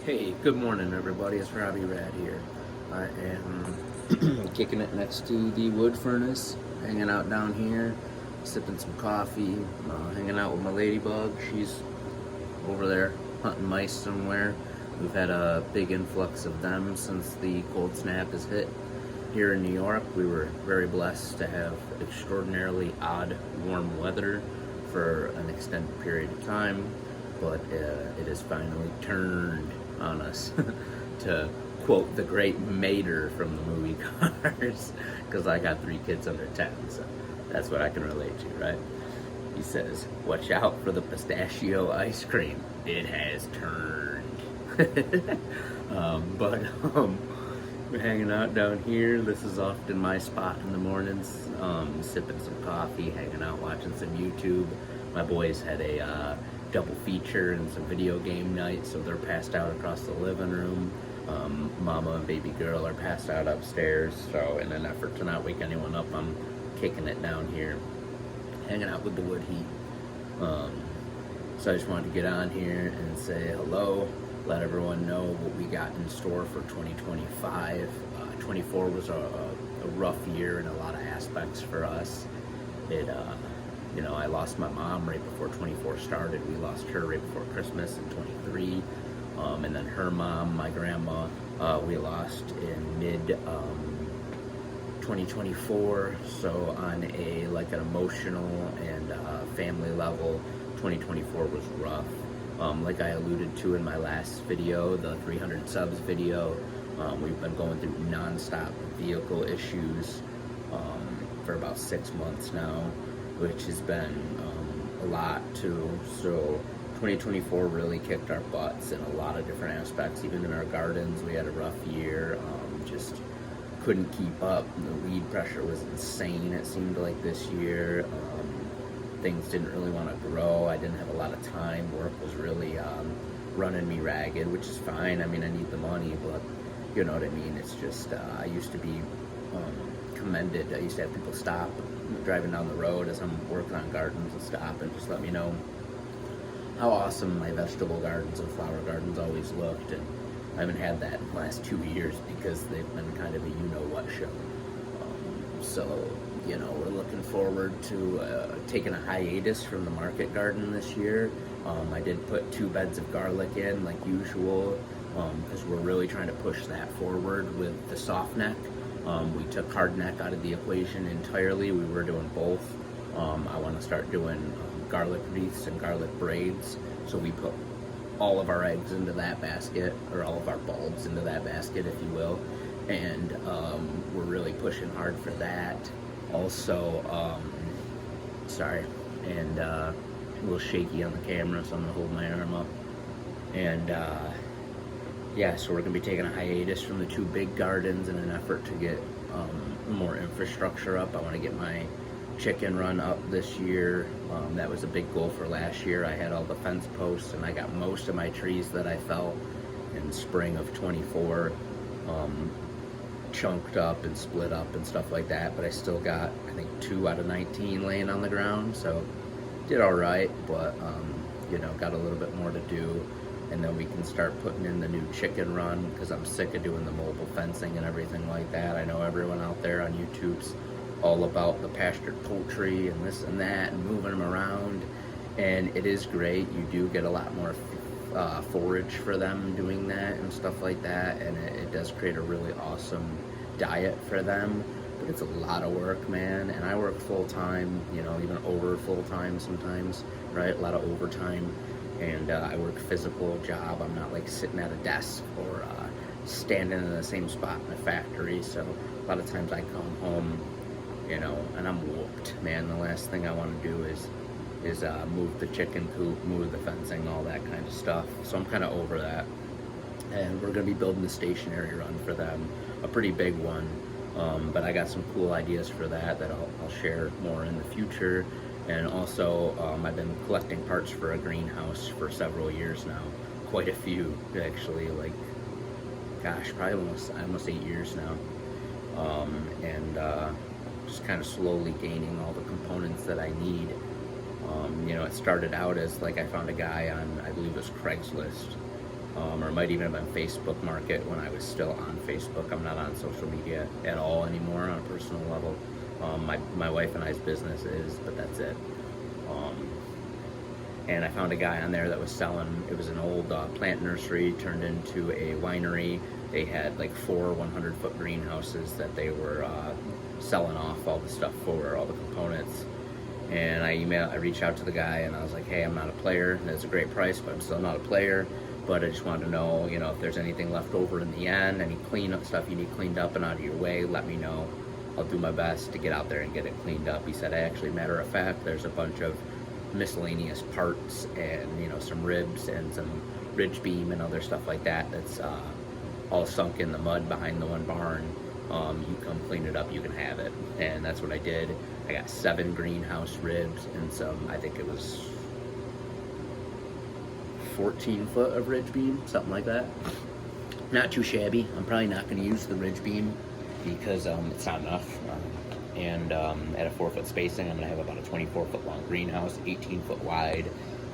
Hey, good morning, everybody. It's Robbie Rad here. I am kicking it next to the wood furnace, hanging out down here, sipping some coffee, hanging out with my ladybug. She's over there hunting mice somewhere. We've had a big influx of them since the cold snap has hit here in New York. We were very blessed to have extraordinarily odd, warm weather for an extended period of time, but it has finally turned on us, to quote the great Mater from the movie Cars, because I got 3 kids under 10, so that's what I can relate to, right? He says, "Watch out for the pistachio ice cream. It has turned." We're hanging out down here. This is often my spot in the mornings, sipping some coffee, hanging out, watching some YouTube. My boys had a double feature and some video game night, so they're passed out across the living room. Mama and baby girl are passed out upstairs, so in an effort to not wake anyone up, I'm kicking it down here, hanging out with the wood heat. So I just wanted to get on here and say hello, let everyone know what we got in store for 2025. 24 was a rough year in a lot of aspects for us. I lost my mom right before 24 started. We lost her right before Christmas in 23. And then her mom, my grandma, we lost in mid 2024. So on an emotional and family level, 2024 was rough. Like I alluded to in my last video, the 300 subs video, we've been going through non-stop vehicle issues for about 6 months now, which has been a lot too. So 2024 really kicked our butts in a lot of different aspects. Even in our gardens, we had a rough year. Just couldn't keep up. The weed pressure was insane, it seemed like, this year. Things didn't really want to grow. I didn't have a lot of time. Work was really running me ragged, which is fine. I mean, I need the money, but you know what I mean? It's just, I used to be commended. I used to have people stop driving down the road as I'm working on gardens and stop and just let me know how awesome my vegetable gardens and flower gardens always looked. And I haven't had that in the last 2 years because they've been kind of a you-know-what show. We're looking forward to taking a hiatus from the market garden this year. I did put 2 beds of garlic in like usual, because we're really trying to push that forward with the soft neck. We took hard neck out of the equation entirely. We were doing both. I want to start doing garlic wreaths and garlic braids. So we put all of our eggs into that basket, or all of our bulbs into that basket, if you will. And we're really pushing hard for that. Also, a little shaky on the camera, so I'm gonna hold my arm up. And so we're gonna be taking a hiatus from the 2 big gardens in an effort to get more infrastructure up. I want to get my chicken run up this year. That was a big goal for last year. I had all the fence posts, and I got most of my trees that I fell in spring of 24 chunked up and split up and stuff like that, but I still got, I think, 2 out of 19 laying on the ground, so did all right, but got a little bit more to do. And then we can start putting in the new chicken run, because I'm sick of doing the mobile fencing and everything like that. I know everyone out there on YouTube's all about the pastured poultry and this and that and moving them around, and it is great. You do get a lot more forage for them doing that and stuff like that, and it does create a really awesome diet for them, but it's a lot of work, man. And I work full-time, even over full-time sometimes, right? A lot of overtime. And I work physical job. I'm not like sitting at a desk or standing in the same spot in a factory. So a lot of times I come home, and I'm whooped, man. The last thing I want to do is move the chicken coop, move the fencing, all that kind of stuff. So I'm kind of over that. And we're going to be building a stationary run for them, a pretty big one. But I got some cool ideas for that I'll share more in the future. And also, I've been collecting parts for a greenhouse for several years now. Quite a few, actually, probably almost 8 years now. Just kind of slowly gaining all the components that I need. It started out as I found a guy on, I believe it was Craigslist, or it might even have been Facebook Market when I was still on Facebook. I'm not on social media at all anymore on a personal level. My wife and I's business is, but that's it. And I found a guy on there that was selling, it was an old plant nursery turned into a winery. They had like 4 100-foot greenhouses that they were selling off all the stuff for, all the components. And I reached out to the guy and I was like, hey, I'm not a player. That's a great price, but I'm still not a player. But I just wanted to know, if there's anything left over in the end, any cleanup stuff you need cleaned up and out of your way, let me know. I'll do my best to get out there and get it cleaned up. He said, actually, matter of fact, there's a bunch of miscellaneous parts and some ribs and some ridge beam and other stuff like that that's all sunk in the mud behind the one barn. You come clean it up, you can have it. And that's what I did. I got 7 greenhouse ribs and some, I think it was 14 foot of ridge beam, something like that. Not too shabby. I'm probably not going to use the ridge beam because it's not enough. And at a 4-foot spacing, I'm going to have about a 24-foot long greenhouse, 18-foot wide.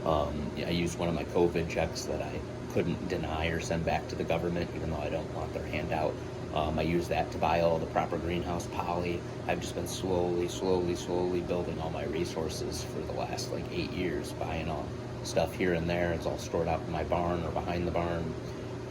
I used one of my COVID checks that I couldn't deny or send back to the government, even though I don't want their handout. I used that to buy all the proper greenhouse poly. I've just been slowly building all my resources for the last 8 years, buying all stuff here and there. It's all stored out in my barn or behind the barn.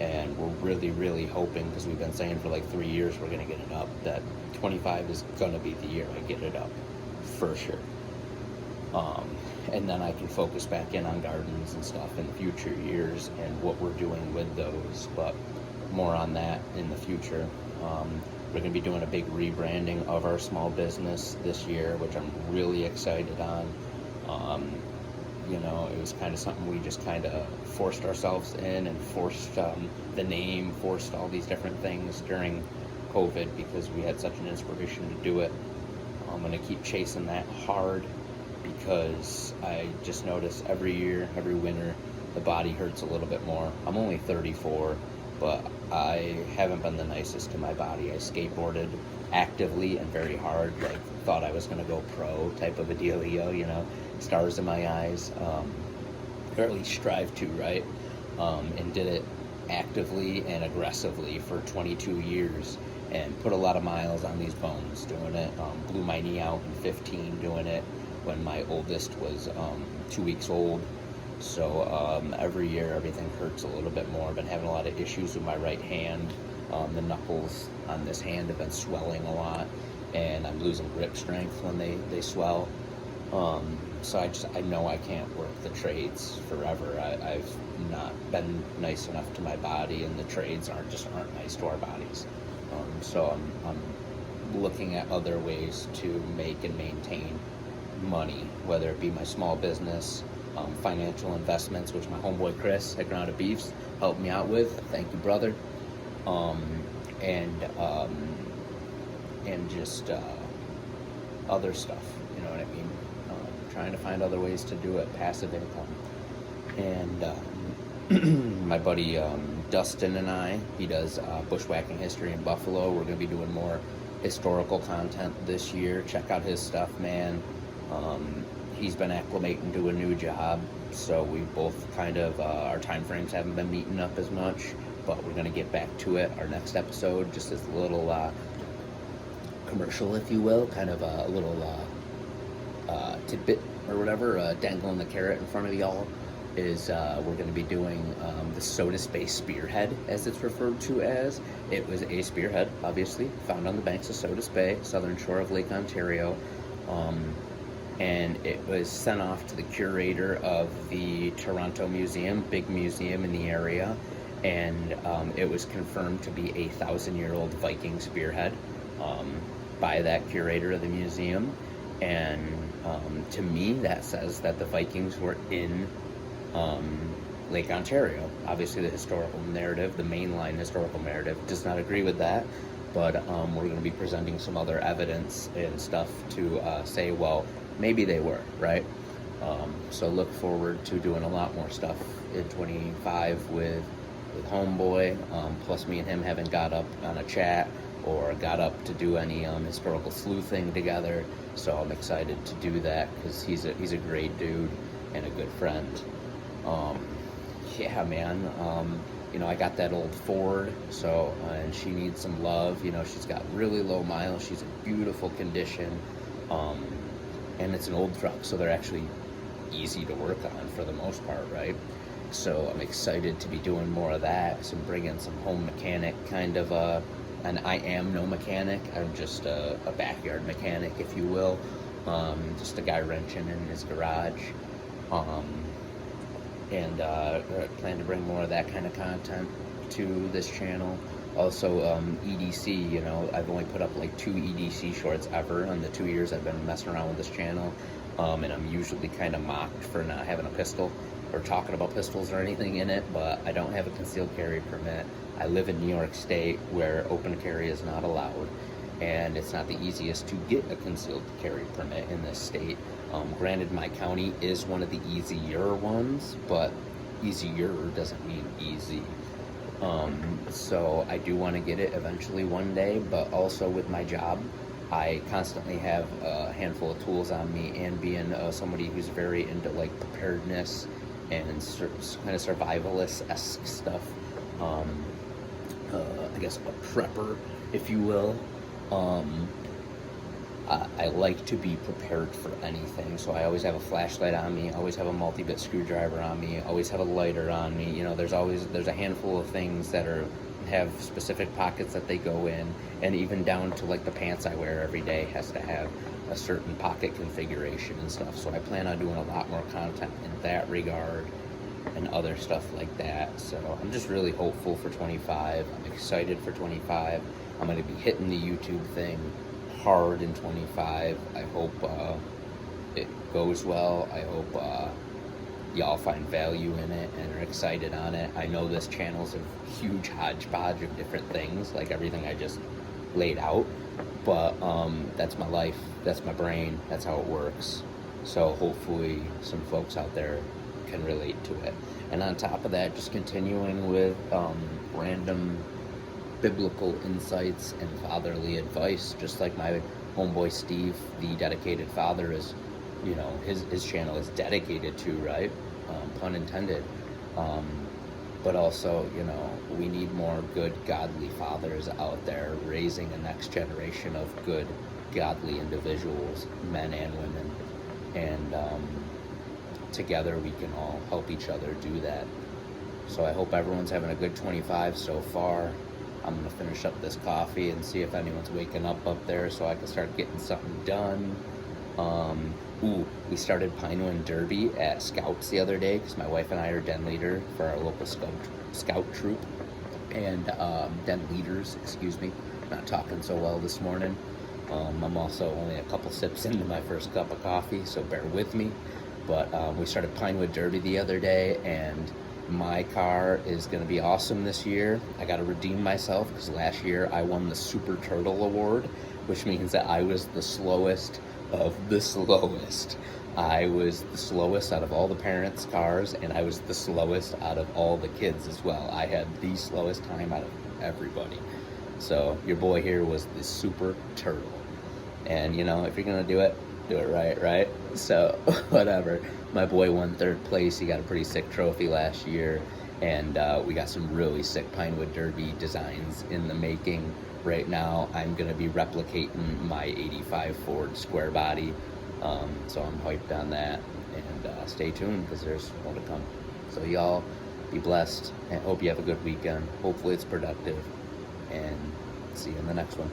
And we're really hoping, because we've been saying for 3 years we're going to get it up, that 25 is going to be the year I get it up, for sure. And then I can focus back in on gardens and stuff in the future years and what we're doing with those, but more on that in the future. We're going to be doing a big rebranding of our small business this year, which I'm really excited on. It was kind of something we just kind of forced ourselves in and forced the name, forced all these different things during COVID because we had such an inspiration to do it. I'm going to keep chasing that hard because I just notice every year, every winter, the body hurts a little bit more. I'm only 34, but I haven't been the nicest to my body. I skateboarded actively and very hard, thought I was going to go pro type of a dealio, stars in my eyes, or at least strive to, right? And did it actively and aggressively for 22 years and put a lot of miles on these bones doing it. Blew my knee out in 15 doing it when my oldest was 2 weeks old. So every year everything hurts a little bit more. I've been having a lot of issues with my right hand. The knuckles on this hand have been swelling a lot, and I'm losing grip strength when they swell. So I know I can't work the trades forever. I've not been nice enough to my body, and the trades aren't nice to our bodies. So I'm looking at other ways to make and maintain money, whether it be my small business, financial investments, which my homeboy Chris at Grounded Beefs helped me out with. Thank you, brother. And just other stuff. You know what I mean? Trying to find other ways to do it, passive income. And my buddy Dustin and I, he does bushwhacking history in Buffalo. We're going to be doing more historical content this year. Check out his stuff, man. He's been acclimating to a new job, so we both kind of, our time frames haven't been meeting up as much, but we're going to get back to it. Our next episode, just as a little commercial, if you will, kind of a little tidbit or whatever, dangling the carrot in front of y'all, is we're going to be doing the Soda Space Spearhead, as it's referred to as. It was a spearhead, obviously, found on the banks of Soda Bay, southern shore of Lake Ontario. And it was sent off to the curator of the Toronto Museum, big museum in the area, and it was confirmed to be a 1,000-year-old Viking spearhead by that curator of the museum. And to me, that says that the Vikings were in Lake Ontario. Obviously, the historical narrative, the mainline historical narrative, does not agree with that, but we're going to be presenting some other evidence and stuff to say, well, maybe they were, right? So look forward to doing a lot more stuff in 25 with Homeboy, plus me and him haven't got up on a chat or got up to do any historical sleuthing together, so I'm excited to do that because he's a great dude and a good friend. Yeah, man, I got that old Ford, so, and she needs some love. She's got really low miles. She's in beautiful condition. Um, and it's an old truck, so they're actually easy to work on for the most part, right? So I'm excited to be doing more of that. So bringing some home mechanic kind of and I am no mechanic. I'm just a backyard mechanic, if you will. Just a guy wrenching in his garage. Um, and I plan to bring more of that kind of content to this channel. Also, EDC, I've only put up like 2 EDC shorts ever in the 2 years I've been messing around with this channel. And I'm usually kind of mocked for not having a pistol or talking about pistols or anything in it, but I don't have a concealed carry permit. I live in New York State where open carry is not allowed, and it's not the easiest to get a concealed carry permit in this state. Granted, my county is one of the easier ones, but easier doesn't mean easy. So I do want to get it eventually one day, but also with my job, I constantly have a handful of tools on me, and being somebody who's very into like preparedness and kind of survivalist-esque stuff, I guess a prepper, if you will. I like to be prepared for anything, so I always have a flashlight on me, always have a multi-bit screwdriver on me, always have a lighter on me. There's a handful of things that have specific pockets that they go in, and even down to like the pants I wear every day has to have a certain pocket configuration and stuff. So I plan on doing a lot more content in that regard and other stuff like that. So I'm just really hopeful for 25. I'm excited for 25. I'm going to be hitting the YouTube thing hard in 25. I hope it goes well. I hope y'all find value in it and are excited on it. I know this channel's a huge hodgepodge of different things, like everything I just laid out, but that's my life, that's my brain, that's how it works. So hopefully some folks out there can relate to it. And on top of that, just continuing with random biblical insights and fatherly advice, just like my homeboy Steve, the dedicated father, is, his channel is dedicated to, right? Pun intended. But also, we need more good, godly fathers out there raising the next generation of good, godly individuals, men and women. And together we can all help each other do that. So I hope everyone's having a good 25 so far. I'm going to finish up this coffee and see if anyone's waking up there so I can start getting something done. We started Pinewood Derby at Scouts the other day because my wife and I are den leader for our local scout troop. And den leaders, excuse me. Not talking so well this morning. I'm also only a couple sips into my first cup of coffee, so bear with me. But we started Pinewood Derby the other day, and my car is going to be awesome this year. I got to redeem myself because last year I won the Super Turtle Award, which means that I was the slowest of the slowest. I was the slowest out of all the parents' cars, and I was the slowest out of all the kids as well. I had the slowest time out of everybody. So your boy here was the Super Turtle. And, if you're going to do it right? So, whatever. My boy won 3rd place. He got a pretty sick trophy last year. And we got some really sick Pinewood Derby designs in the making. Right now, I'm going to be replicating my 85 Ford square body. So I'm hyped on that. And stay tuned because there's more to come. So y'all, be blessed. And hope you have a good weekend. Hopefully it's productive. And see you in the next one.